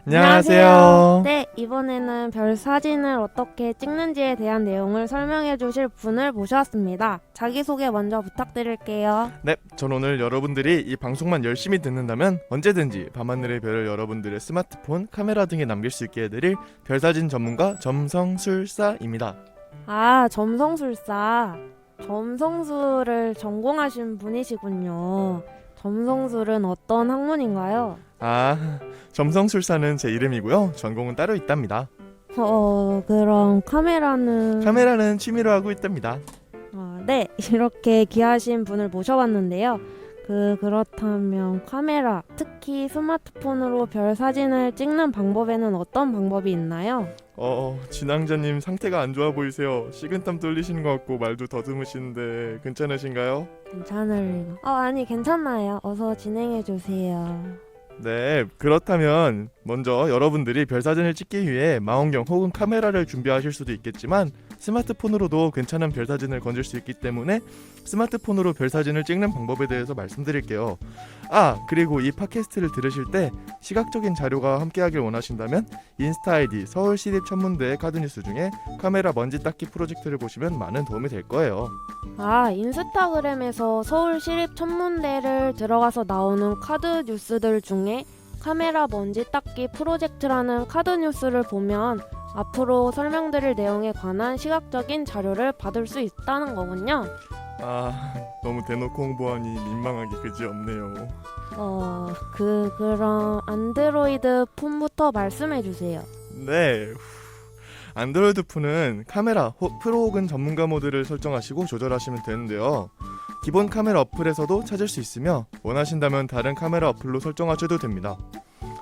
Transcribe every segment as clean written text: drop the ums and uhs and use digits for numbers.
안녕하세요. 네, 이번에는 별 사진을 어떻게 찍는지에 대한 내용을 설명해 주실 분을 모셨습니다. 자기소개 먼저 부탁드릴게요. 네, 전 오늘 여러분들이 이 방송만 열심히 듣는다면 언제든지 밤하늘의 별을 여러분들의 스마트폰, 카메라 등에 남길 수 있게 해드릴 별사진 전문가 점성술사입니다. 아, 점성술사. 점성술을 전공하신 분이시군요. 점성술은 어떤 학문인가요? 점성술사는 제 이름이고요. 전공은 따로 있답니다. 그럼 카메라는 취미로 하고 있답니다. 네, 이렇게 귀하신 분을 모셔봤는데요. 그렇다면 카메라, 특히 스마트폰으로 별 사진을 찍는 방법에는 어떤 방법이 있나요? 진행자님 상태가 안 좋아 보이세요. 식은땀 떨리시는 것 같고 말도 더듬으시는데 괜찮으신가요? 괜찮을 리가. 아니, 괜찮아요. 어서 진행해 주세요. 네, 그렇다면 먼저 여러분들이 별사진을 찍기 위해 망원경 혹은 카메라를 준비하실 수도 있겠지만 스마트폰으로도 괜찮은 별사진을 건질 수 있기 때문에 스마트폰으로 별사진을 찍는 방법에 대해서 말씀드릴게요. 그리고 이 팟캐스트를 들으실 때 시각적인 자료가 함께하길 원하신다면 인스타 아이디 서울시립천문대 카드뉴스 중에 카메라 먼지 닦기 프로젝트를 보시면 많은 도움이 될 거예요. 인스타그램에서 서울시립천문대를 들어가서 나오는 카드 뉴스들 중에 카메라 먼지 닦기 프로젝트라는 카드 뉴스를 보면 앞으로 설명드릴 내용에 관한 시각적인 자료를 받을 수 있다는 거군요. 너무 대놓고 홍보하니 민망하기 그지없네요. 그럼 안드로이드 폰부터 말씀해 주세요. 네, 안드로이드 폰은 카메라 프로 혹은 전문가 모드를 설정하시고 조절하시면 되는데요. 기본 카메라 어플에서도 찾을 수 있으며 원하신다면 다른 카메라 어플로 설정하셔도 됩니다.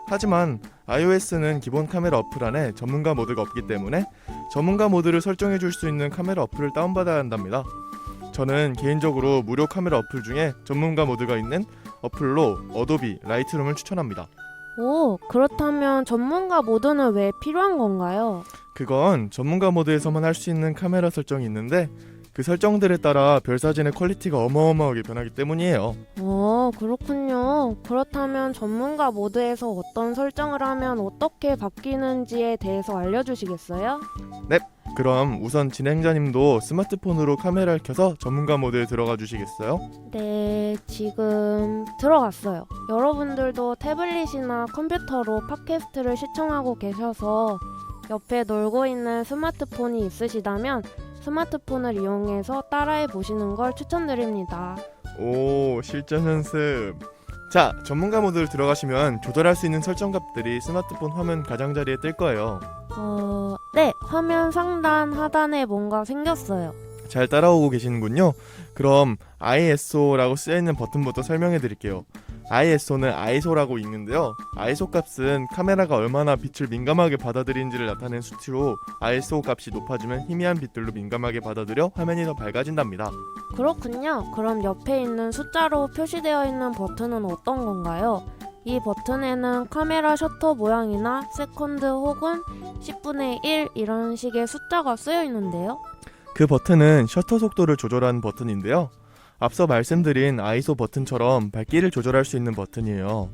하지만 iOS는 기본 카메라 어플 안에 전문가 모드가 없기 때문에 전문가 모드를 설정해 줄 수 있는 카메라 어플을 다운받아야 한답니다. 저는 개인적으로 무료 카메라 어플 중에 전문가 모드가 있는 어플로 어도비 라이트룸을 추천합니다. 그렇다면 전문가 모드는 왜 필요한 건가요? 그건 전문가 모드에서만 할 수 있는 카메라 설정이 있는데 그 설정들에 따라 별사진의 퀄리티가 어마어마하게 변하기 때문이에요. 그렇군요. 그렇다면 전문가 모드에서 어떤 설정을 하면 어떻게 바뀌는지에 대해서 알려주시겠어요? 네, 그럼 우선 진행자님도 스마트폰으로 카메라를 켜서 전문가 모드에 들어가 주시겠어요? 네, 지금 들어갔어요. 여러분들도 태블릿이나 컴퓨터로 팟캐스트를 시청하고 계셔서 옆에 놀고 있는 스마트폰이 있으시다면 스마트폰을 이용해서 따라해 보시는 걸 추천드립니다. 실전 연습. 자, 전문가 모드를 들어가시면 조절할 수 있는 설정값들이 스마트폰 화면 가장자리에 뜰 거예요. 네, 화면 상단 하단에 뭔가 생겼어요. 잘 따라오고 계시는군요. 그럼 ISO라고 쓰여있는 버튼부터 설명해 드릴게요. ISO는 ISO라고 읽는데요. ISO 값은 카메라가 얼마나 빛을 민감하게 받아들이는지를 나타내는 수치로 ISO 값이 높아지면 희미한 빛들로 민감하게 받아들여 화면이 더 밝아진답니다. 그렇군요. 그럼 옆에 있는 숫자로 표시되어 있는 버튼은 어떤 건가요? 이 버튼에는 카메라 셔터 모양이나 세컨드 혹은 10분의 1 이런 식의 숫자가 쓰여 있는데요. 그 버튼은 셔터 속도를 조절하는 버튼인데요. 앞서 말씀드린 ISO 버튼처럼 밝기를 조절할 수 있는 버튼이에요.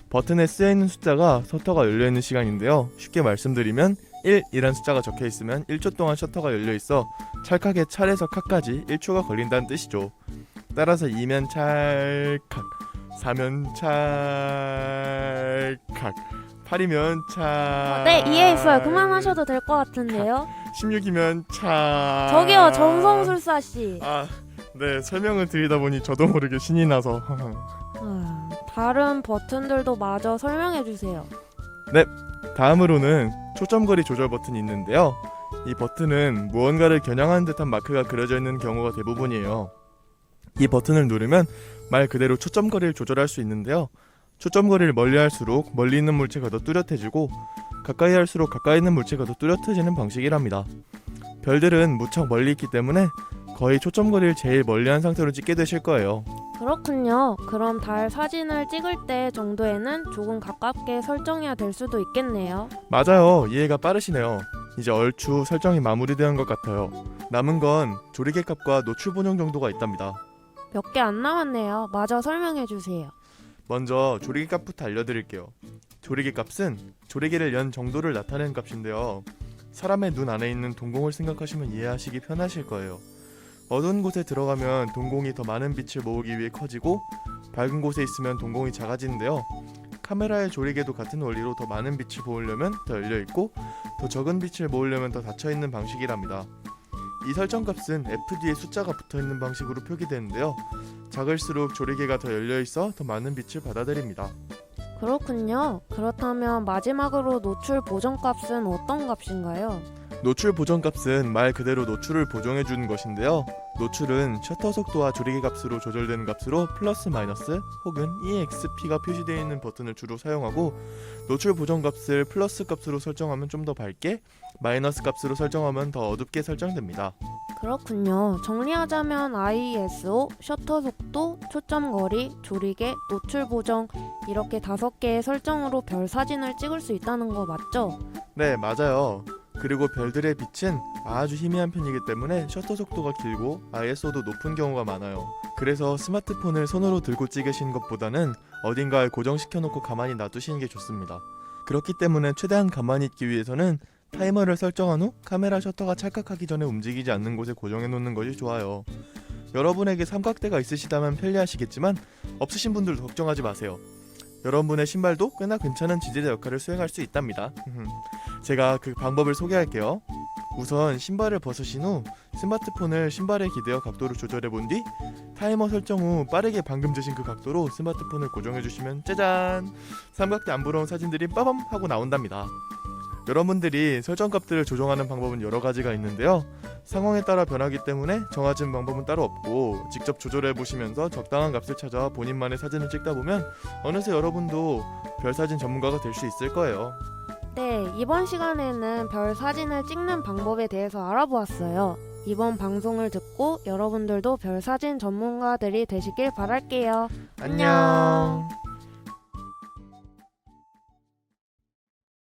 버튼에 쓰여있는 숫자가 셔터가 열려있는 시간인데요. 쉽게 말씀드리면 1이란 숫자가 적혀있으면 1초 동안 셔터가 열려있어 찰칵의 찰에서 칵까지 1초가 걸린다는 뜻이죠. 따라서 2면 찰칵, 4면 찰칵, 8이면 찰... 네, 이해했어요. 그만하셔도 될 것 같은데요. 16이면 찰... 저기요, 점성술사씨. 네, 설명을 드리다 보니 저도 모르게 신이 나서 다른 버튼들도 마저 설명해주세요. 네, 다음으로는 초점거리 조절 버튼이 있는데요. 이 버튼은 무언가를 겨냥하는 듯한 마크가 그려져 있는 경우가 대부분이에요. 이 버튼을 누르면 말 그대로 초점거리를 조절할 수 있는데요. 초점거리를 멀리 할수록 멀리 있는 물체가 더 뚜렷해지고 가까이 할수록 가까이 있는 물체가 더 뚜렷해지는 방식이랍니다. 별들은 무척 멀리 있기 때문에 거의 초점거리를 제일 멀리한 상태로 찍게 되실 거예요. 그렇군요. 그럼 달 사진을 찍을 때 정도에는 조금 가깝게 설정해야 될 수도 있겠네요. 맞아요. 이해가 빠르시네요. 이제 얼추 설정이 마무리되는 것 같아요. 남은 건 조리개 값과 노출 분용 정도가 있답니다. 몇 개 안 남았네요. 마저 설명해주세요. 먼저 조리개 값부터 알려드릴게요. 조리개 값은 조리개를 연 정도를 나타내는 값인데요. 사람의 눈 안에 있는 동공을 생각하시면 이해하시기 편하실 거예요. 어두운 곳에 들어가면 동공이 더 많은 빛을 모으기 위해 커지고 밝은 곳에 있으면 동공이 작아지는데요. 카메라의 조리개도 같은 원리로 더 많은 빛을 모으려면 더 열려있고 더 적은 빛을 모으려면 더 닫혀있는 방식이랍니다. 이 설정값은 F 뒤에 숫자가 붙어있는 방식으로 표기되는데요. 작을수록 조리개가 더 열려있어 더 많은 빛을 받아들입니다. 그렇군요. 그렇다면 마지막으로 노출 보정값은 어떤 값인가요? 노출 보정값은 말 그대로 노출을 보정해주는 것인데요. 노출은 셔터 속도와 조리개 값으로 조절되는 값으로 플러스 마이너스 혹은 EXP가 표시되어 있는 버튼을 주로 사용하고, 노출 보정값을 플러스 값으로 설정하면 좀 더 밝게, 마이너스 값으로 설정하면 더 어둡게 설정됩니다. 그렇군요. 정리하자면 ISO, 셔터 속도, 초점 거리, 조리개, 노출 보정 이렇게 5개의 설정으로 별 사진을 찍을 수 있다는 거 맞죠? 네, 맞아요. 그리고 별들의 빛은 아주 희미한 편이기 때문에 셔터 속도가 길고 ISO도 높은 경우가 많아요. 그래서 스마트폰을 손으로 들고 찍으시는 것보다는 어딘가에 고정시켜 놓고 가만히 놔두시는 게 좋습니다. 그렇기 때문에 최대한 가만히 있기 위해서는 타이머를 설정한 후 카메라 셔터가 찰칵하기 전에 움직이지 않는 곳에 고정해 놓는 것이 좋아요. 여러분에게 삼각대가 있으시다면 편리하시겠지만 없으신 분들도 걱정하지 마세요. 여러분의 신발도 꽤나 괜찮은 지지대 역할을 수행할 수 있답니다. 제가 그 방법을 소개할게요. 우선 신발을 벗으신 후 스마트폰을 신발에 기대어 각도를 조절해 본 뒤 타이머 설정 후 빠르게 방금 드신 그 각도로 스마트폰을 고정해 주시면 짜잔! 삼각대 안 부러운 사진들이 빠밤 하고 나온답니다. 여러분들이 설정값들을 조정하는 방법은 여러 가지가 있는데요. 상황에 따라 변하기 때문에 정해진 방법은 따로 없고, 직접 조절해 보시면서 적당한 값을 찾아 본인만의 사진을 찍다 보면 어느새 여러분도 별사진 전문가가 될 수 있을 거예요. 네, 이번 시간에는 별 사진을 찍는 방법에 대해서 알아보았어요. 이번 방송을 듣고 여러분들도 별 사진 전문가들이 되시길 바랄게요. 안녕.